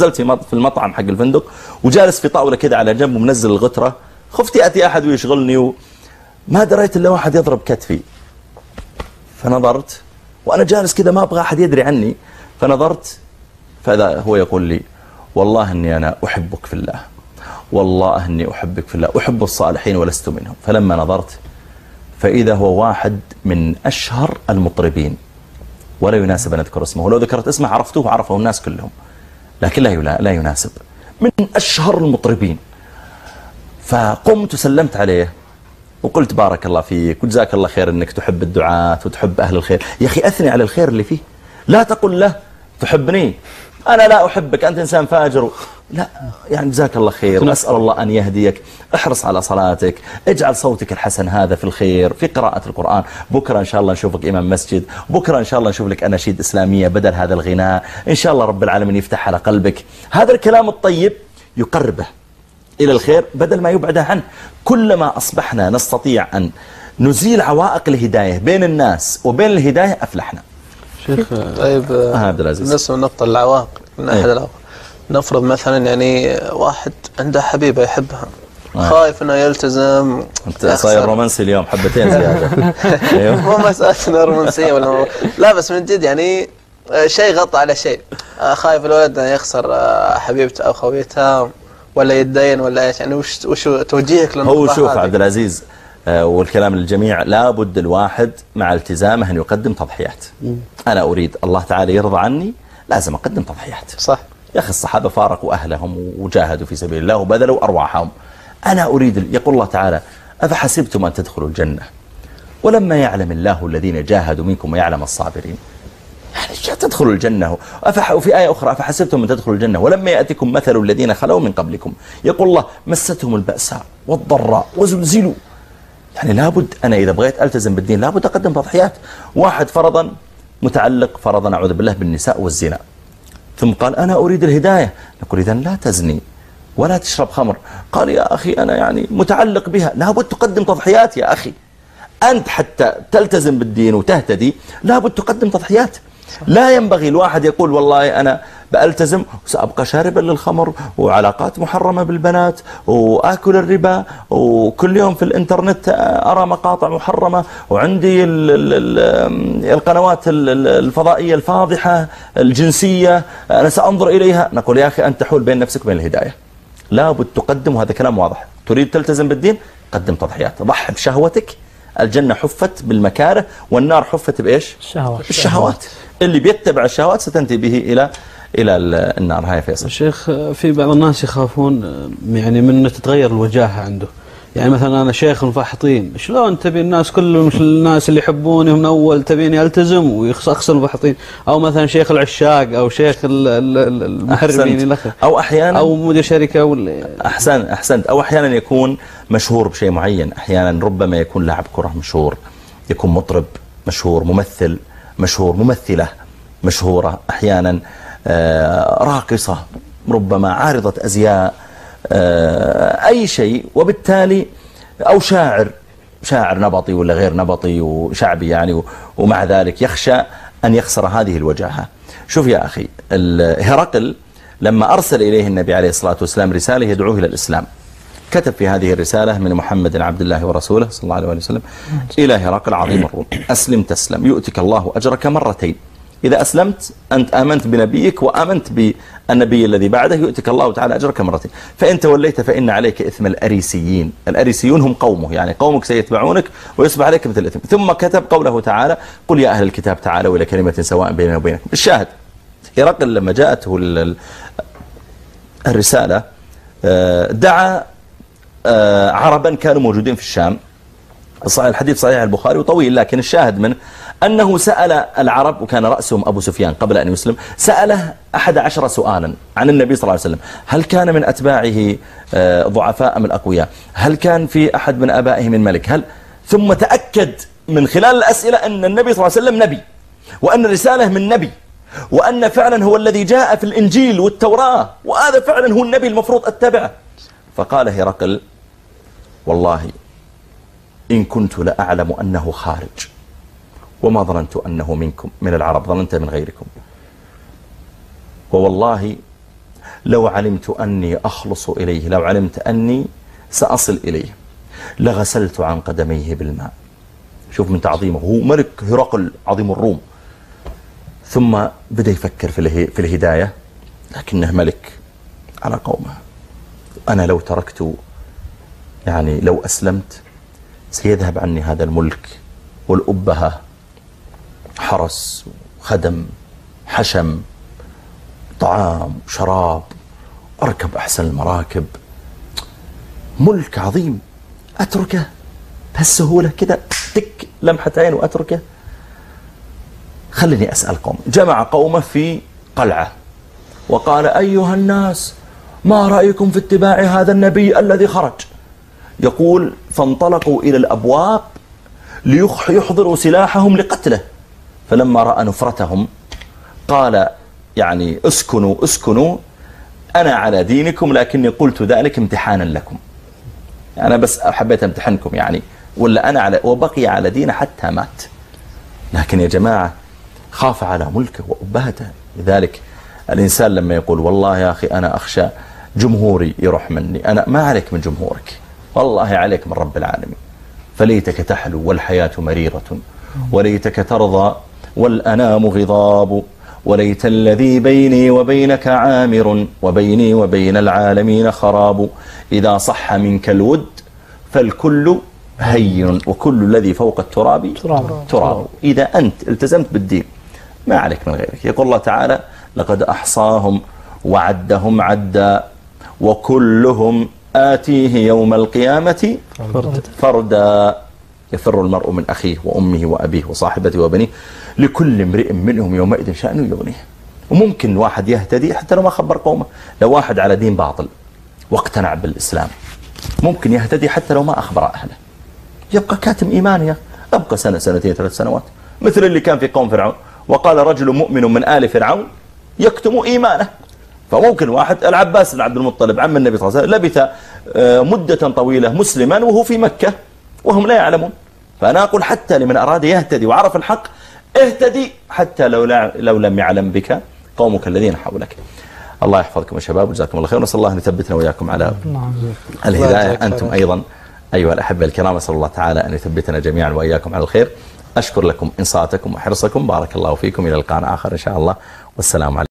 نزلت في المطعم حق الفندق وجالس في طاولة كده على جنب ومنزل الغترة، خفت يأتي أحد ويشغلني وما دريت إلا واحد يضرب كتفي. فنظرت وأنا جالس كده ما أبغى أحد يدري عني، فنظرت فإذا هو يقول لي والله أني أنا أحبك في الله، والله أني أحبك في الله، أحب الصالحين ولست منهم. فلما نظرت فإذا هو واحد من أشهر المطربين، ولا يناسب أن أذكر اسمه، ولو ذكرت اسمه عرفته وعرفه الناس كلهم، لكن لا يناسب، من أشهر المطربين. فقمت وسلمت عليه وقلت بارك الله فيك وجزاك الله خير أنك تحب الدعاة وتحب أهل الخير. يا أخي أثني على الخير اللي فيه، لا تقل له تحبني أنا لا أحبك أنت إنسان فاجر، لا، يعني جزاك الله خير، أسأل الله أن يهديك، احرص على صلاتك، اجعل صوتك الحسن هذا في الخير، في قراءة القرآن، بكرة إن شاء الله نشوفك إمام مسجد، بكرة إن شاء الله نشوف لك أناشيد إسلامية بدل هذا الغناء، إن شاء الله رب العالمين يفتح على قلبك. هذا الكلام الطيب يقربه إلى الخير بدل ما يبعده عنه. كلما أصبحنا نستطيع أن نزيل عوائق الهداية بين الناس وبين الهداية أفلحنا. شيخ طيب عبد العزيز، بالنسبة لنقطة العوائق من أحد العوائق، نفرض مثلا يعني واحد عنده حبيبة يحبها، خايف انه يلتزم. انت صاير رومانسي اليوم حبتين زيادة. مو مسألة رومانسية ولا لا، بس من جد يعني شيء غطى على شيء، خايف الولد يخسر حبيبته او خويتها ولا يتدين ولا ايش، يعني وش توجيهك للنقطة؟ هو شوف عبد العزيز، والكلام للجميع، لابد الواحد مع التزامه أن يقدم تضحيات. أنا أريد الله تعالى يرضى عني، لازم أقدم تضحيات. صح يا أخي الصحابة فارقوا أهلهم وجاهدوا في سبيل الله وبذلوا أرواحهم. أنا أريد، يقول الله تعالى أفحسبتم أن تدخلوا الجنة ولما يعلم الله الذين جاهدوا منكم ويعلم الصابرين، يعني تدخلوا الجنة. وفي آية أخرى أفحسبتم أن تدخلوا الجنة ولما يأتكم مثل الذين خلوا من قبلكم، يقول الله مستهم البأساء والضراء وزلزلوا. يعني لابد أنا إذا بغيت ألتزم بالدين لابد أقدم تضحيات. واحد فرضا متعلق فرضا أعوذ بالله بالنساء والزنا، ثم قال أنا أريد الهداية، نقول إذن لا تزني ولا تشرب خمر. قال يا أخي أنا يعني متعلق بها، لابد تقدم تضحيات يا أخي. أنت حتى تلتزم بالدين وتهتدي لابد تقدم تضحيات. لا ينبغي الواحد يقول والله أنا بألتزم وسأبقى شاربا للخمر وعلاقات محرمة بالبنات وآكل الربا وكل يوم في الإنترنت أرى مقاطع محرمة وعندي القنوات الفضائية الفاضحة الجنسية أنا سأنظر إليها. نقول يا أخي أنت تحول بين نفسك وبين الهداية، لابد تقدم، وهذا كلام واضح. تريد تلتزم بالدين قدم تضحيات، ضح بشهوتك. الجنة حفت بالمكاره والنار حفت بإيش؟ الشهوات. اللي بيتبع الشهوات ستنتهي به إلى النار. هاي فيصل. شيخ في بعض الناس يخافون يعني من أن تتغير الوجاهة عنده، يعني مثلا أنا شيخ المفحطين، شلون تبي الناس كلهم الناس اللي يحبوني من أول تبيني ألتزم ويخسر المفحطين، أو مثلا شيخ العشاق أو شيخ المحرمين أو أحيانا أو مدير شركة أحسنت أو أحيانا يكون مشهور بشيء معين، أحيانا ربما يكون لاعب كرة مشهور، يكون مطرب مشهور، ممثل مشهور، ممثلة مشهورة، أحيانا راقصة، ربما عارضة أزياء، أي شيء. وبالتالي أو شاعر نبطي ولا غير نبطي وشعبي يعني، ومع ذلك يخشى أن يخسر هذه الوجاهة. شوف يا أخي، هرقل لما أرسل إليه النبي عليه الصلاة والسلام رسالة يدعوه إلى الإسلام، كتب في هذه الرسالة من محمد عبد الله ورسوله صلى الله عليه وسلم إلى هرقل عظيم الروم: أسلم تسلم يؤتك الله أجرك مرتين. إذا أسلمت أنت آمنت بنبيك وآمنت بالنبي الذي بعده يؤتك الله تعالى أجرك مرتين، فإن توليت فإن عليك إثم الأريسيين. الأريسيون هم قومه، يعني قومك سيتبعونك ويصبح عليك مثل الإثم. ثم كتب قوله تعالى: قل يا أهل الكتاب تعالوا إلى كلمة سواء بيننا وبينكم. الشاهد، هرقل لما جاءته الرسالة دعا عربا كانوا موجودين في الشام. الحديث صحيح البخاري وطويل، لكن الشاهد منه أنه سأل العرب، وكان رأسهم أبو سفيان قبل أن يسلم، سأله 11 سؤالا عن النبي صلى الله عليه وسلم: هل كان من أتباعه ضعفاء أم الأقوياء؟ هل كان في أحد من أبائه من ملك؟ ثم تأكد من خلال الأسئلة أن النبي صلى الله عليه وسلم نبي، وأن الرسالة من نبي، وأن فعلا هو الذي جاء في الإنجيل والتوراة، وهذا فعلا هو النبي المفروض أتبعه. فقال هرقل: والله إن كنت لأعلم أنه خارج، وما ظننت أنه منكم من العرب، ظننت من غيركم، ووالله لو علمت أني أخلص إليه، لو علمت أني سأصل إليه لغسلت عن قدميه بالماء. شوف من تعظيمه، هو ملك هرقل عظيم الروم، ثم بدأ يفكر في الهداية، لكنه ملك على قومه. أنا لو تركت، يعني لو أسلمت سيذهب عني هذا الملك والأبهة، حرس خدم حشم طعام شراب، أركب أحسن المراكب، ملك عظيم، أتركه بهالسهولة كذا تك لمحة عين وأتركه؟ خليني أسأل قوم. جمع قومه في قلعة وقال أيها الناس ما رأيكم في اتباع هذا النبي الذي خرج؟ يقول فانطلقوا إلى الأبواب ليحضروا سلاحهم لقتله، فلما رأى نفرتهم قال يعني اسكنوا أنا على دينكم، لكني قلت ذلك امتحانا لكم، أنا بس حبيت امتحنكم يعني، ولا أنا على، وبقي على دينه حتى مات. لكن يا جماعة خاف على ملكه وأبهته. لذلك الإنسان لما يقول والله يا أخي أنا أخشى جمهوري يروح مني، أنا ما عليك من جمهورك، والله عليك من رب العالمين. فليتك تحلو والحياة مريرة، وليتك ترضى والأنام غضاب، وليت الذي بيني وبينك عامر، وبيني وبين العالمين خراب. إذا صح منك الود فالكل هين، وكل الذي فوق التراب تراب. إذا أنت التزمت بالدين ما عليك من غيرك. يقول الله تعالى لقد أحصاهم وعدهم عدا، وكلهم آتيه يوم القيامة فردا. يفر المرء من أخيه وأمه وأبيه وصاحبته وبنيه، لكل امرئ منهم يومئذ شأن يغنيه. وممكن واحد يهتدي حتى لو ما خبر قومه. لو واحد على دين باطل واقتنع بالإسلام ممكن يهتدي حتى لو ما أخبر أهله، يبقى كاتم إيمانه، أبقى سنة سنتين 3 سنوات، مثل اللي كان في قوم فرعون. وقال رجل مؤمن من آل فرعون يكتم إيمانه. فممكن واحد العباس بن عبد المطلب عم النبي صلى الله عليه وسلم لبث مدة طويلة مسلما وهو في مكة وهم لا يعلمون. فأنا أقول حتى لمن أراد يهتدي وعرف الحق اهتدي حتى لو لم يعلم بك قومك الذين حولك. الله يحفظكم يا شباب وجزاكم الله خير، ونسأل الله أن يثبتنا وإياكم على الهداية. أنتم أيضا أيها الأحبة الكرام، أسأل الله تعالى أن يثبتنا جميعا وإياكم على الخير. أشكر لكم إنصاتكم وحرصكم، بارك الله فيكم، إلى لقاء آخر إن شاء الله، والسلام عليكم.